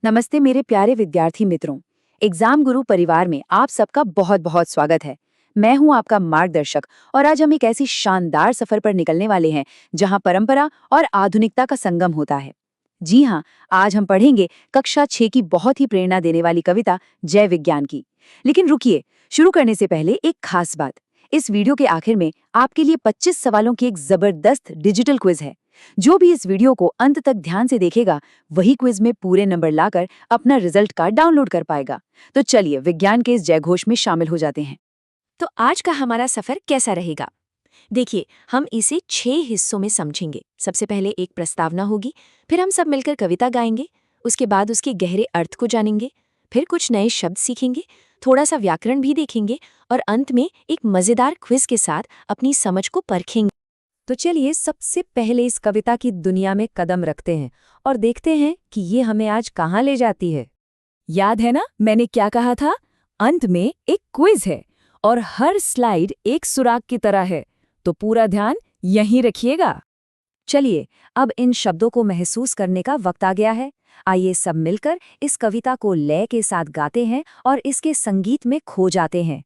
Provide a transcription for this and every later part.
नमस्ते मेरे प्यारे विद्यार्थी मित्रों। एग्जाम गुरु परिवार में आप सबका बहुत बहुत स्वागत है। मैं हूं आपका मार्गदर्शक और आज हम एक ऐसी शानदार सफर पर निकलने वाले हैं जहां परंपरा और आधुनिकता का संगम होता है। जी हां, आज हम पढ़ेंगे कक्षा 6 की बहुत ही प्रेरणा देने वाली कविता जय विज्ञान की। लेकिन रुकिए, शुरू करने से पहले एक खास बात। इस वीडियो के आखिर में आपके लिए 25 सवालों की एक जबरदस्त डिजिटल क्विज है। जो भी इस वीडियो को अंत तक ध्यान से देखेगा वही क्विज में पूरे नंबर लाकर अपना रिजल्ट कार्ड डाउनलोड कर पाएगा। तो चलिए विज्ञान के इस जयघोष में शामिल हो जाते हैं। तो आज का हमारा सफर कैसा रहेगा? देखिए, हम इसे 6 हिस्सों में समझेंगे। सबसे पहले एक प्रस्तावना होगी, फिर हम सब मिलकर कविता गाएंगे, उसके बाद उसके गहरे अर्थ को जानेंगे, फिर कुछ नए शब्द सीखेंगे, थोड़ा सा व्याकरण भी देखेंगे और अंत में एक मजेदार क्विज के साथ अपनी समझ को परखेंगे। तो चलिए सबसे पहले इस कविता की दुनिया में कदम रखते हैं और देखते हैं कि ये हमें आज कहाँ ले जाती है। याद है ना मैंने क्या कहा था? अंत में एक क्विज है और हर स्लाइड एक सुराग की तरह है, तो पूरा ध्यान यहीं रखिएगा। चलिए अब इन शब्दों को महसूस करने का वक्त आ गया है। आइए सब मिलकर इस कविता को लय के साथ गाते हैं और इसके संगीत में खो जाते हैं।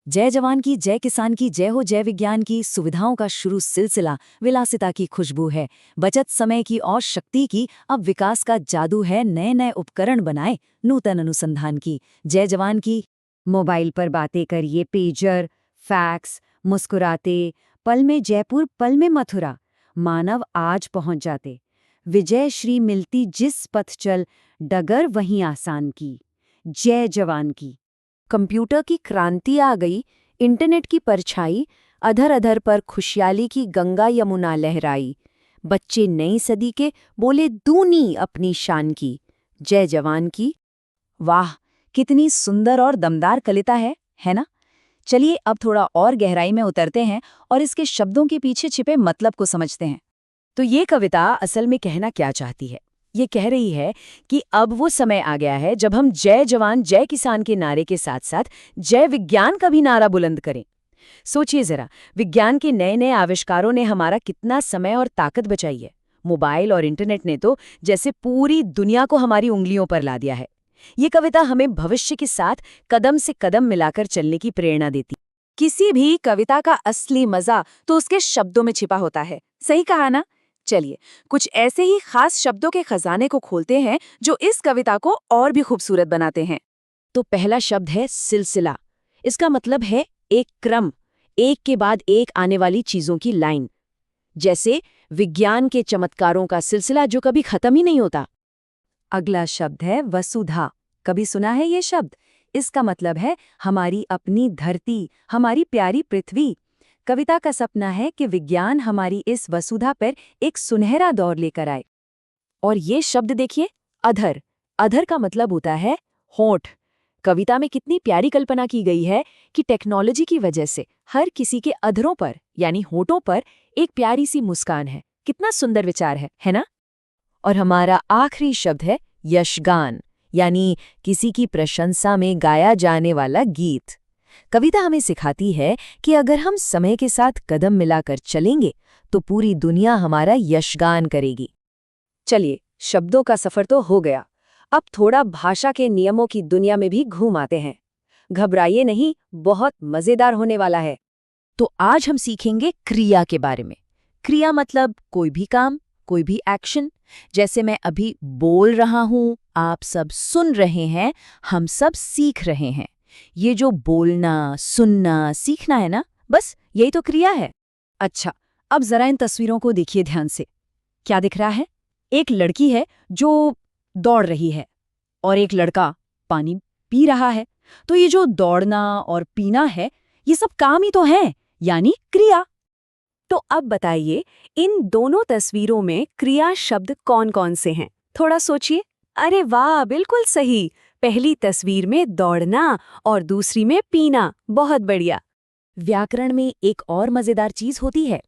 जय जवान की, जय किसान की, जय हो जय विज्ञान की। सुविधाओं का शुरू सिलसिला, विलासिता की खुशबू है, बचत समय की और शक्ति की। अब विकास का जादू है, नए नए उपकरण बनाए, नूतन अनुसंधान की। जय जवान की। मोबाइल पर बातें करिए, पेजर, फैक्स, मुस्कुराते, पल में जयपुर पल में मथुरा, मानव आज पहुंच जाते। विजय श्री मिलती जिस पथ चल, डगर वहीं आसान की। जय जवान की। कंप्यूटर की क्रांति आ गई, इंटरनेट की परछाई, अधर अधर पर खुशहाली की गंगा यमुना लहराई। बच्चे नई सदी के बोले दूनी अपनी शान की। जय जवान की। वाह, कितनी सुंदर और दमदार कविता है ना? चलिए अब थोड़ा और गहराई में उतरते हैं और इसके शब्दों के पीछे छिपे मतलब को समझते हैं। तो ये कविता असल में कहना क्या चाहती है? ये कह रही है कि अब वो समय आ गया है जब हम जय जवान जय किसान के नारे के साथ साथ जय विज्ञान का भी नारा बुलंद करें। सोचिए जरा, विज्ञान के नए नए आविष्कारों ने हमारा कितना समय और ताकत बचाई है। मोबाइल और इंटरनेट ने तो जैसे पूरी दुनिया को हमारी उंगलियों पर ला दिया है। ये कविता हमें भविष्य के साथ कदम से कदम मिलाकर चलने की प्रेरणा देती। किसी भी कविता का असली मजा तो उसके शब्दों में छिपा होता है। सही कहा ना? चलिए कुछ ऐसे ही खास शब्दों के खजाने को खोलते हैं जो इस कविता को और भी खूबसूरत बनाते हैं। तो पहला शब्द है सिलसिला। इसका मतलब है एक क्रम, एक के बाद एक आने वाली चीजों की लाइन। जैसे विज्ञान के चमत्कारों का सिलसिला जो कभी खत्म ही नहीं होता। अगला शब्द है वसुधा। कभी सुना है ये शब्द? इसका मतलब है हमारी अपनी धरती, हमारी प्यारी पृथ्वी। कविता का सपना है कि विज्ञान हमारी इस वसुधा पर एक सुनहरा दौर लेकर आए। और ये शब्द देखिए, अधर। अधर का मतलब होता है होंठ। कविता में कितनी प्यारी कल्पना की गई है कि टेक्नोलॉजी की वजह से हर किसी के अधरों पर यानी होंठों पर एक प्यारी सी मुस्कान है। कितना सुंदर विचार है ना? और हमारा आखिरी शब्द है यशगान, यानी किसी की प्रशंसा में गाया जाने वाला गीत। कविता हमें सिखाती है कि अगर हम समय के साथ कदम मिलाकर चलेंगे तो पूरी दुनिया हमारा यशगान करेगी। चलिए, शब्दों का सफर तो हो गया। अब थोड़ा भाषा के नियमों की दुनिया में भी घूम आते हैं। घबराइए नहीं, बहुत मजेदार होने वाला है। तो आज हम सीखेंगे क्रिया के बारे में। क्रिया मतलब कोई भी काम, कोई भी एक्शन। जैसे मैं अभी बोल रहा हूं, आप सब सुन रहे हैं, हम सब सीख रहे हैं। ये जो बोलना, सुनना, सीखना है ना, बस यही तो क्रिया है। अच्छा, अब जरा इन तस्वीरों को देखिए ध्यान से। क्या दिख रहा है? एक लड़की है जो दौड़ रही है और एक लड़का पानी पी रहा है। तो ये जो दौड़ना और पीना है, ये सब काम ही तो है, यानी क्रिया। तो अब बताइए, इन दोनों तस्वीरों में क्रिया शब्द कौन कौन से हैं? थोड़ा सोचिए। अरे वाह, बिल्कुल सही। पहली तस्वीर में दौड़ना और दूसरी में पीना। बहुत बढ़िया। व्याकरण में एक और मजेदार चीज होती है,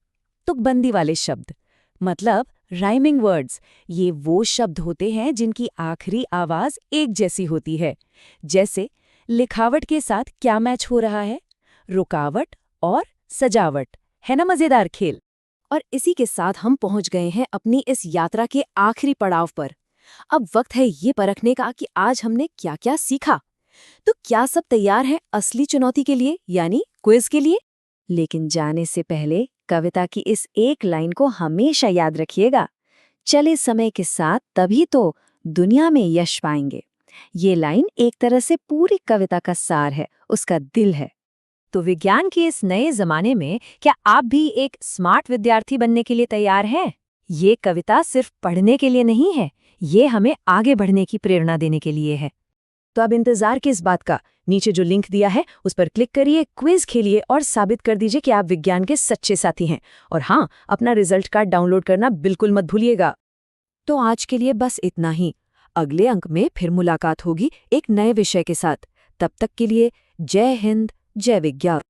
तुकबंदी वाले शब्द, मतलब राइमिंग वर्ड्स। ये वो शब्द होते हैं जिनकी आखिरी आवाज एक जैसी होती है। जैसे लिखावट के साथ क्या मैच हो रहा है? रुकावट और सजावट। है ना मजेदार खेल? और इसी के साथ हम पहुंच गए हैं अपनी इस यात्रा के आखिरी पड़ाव पर। अब वक्त है ये परखने का कि आज हमने क्या क्या सीखा। तो क्या सब तैयार है असली चुनौती के लिए, यानी क्विज के लिए? लेकिन जाने से पहले कविता की इस एक लाइन को हमेशा याद रखिएगा, चले समय के साथ तभी तो दुनिया में यश पाएंगे। ये लाइन एक तरह से पूरी कविता का सार है, उसका दिल है। तो विज्ञान के इस नए जमाने में क्या आप भी एक स्मार्ट विद्यार्थी बनने के लिए तैयार हैं? ये कविता सिर्फ पढ़ने के लिए नहीं है, ये हमें आगे बढ़ने की प्रेरणा देने के लिए है। तो अब इंतजार किस बात का? नीचे जो लिंक दिया है उस पर क्लिक करिए, क्विज खेलिए और साबित कर दीजिए कि आप विज्ञान के सच्चे साथी हैं। और हाँ, अपना रिजल्ट कार्ड डाउनलोड करना बिल्कुल मत भूलिएगा। तो आज के लिए बस इतना ही। अगले अंक में फिर मुलाकात होगी एक नए विषय के साथ। तब तक के लिए जय हिंद, जय विज्ञान।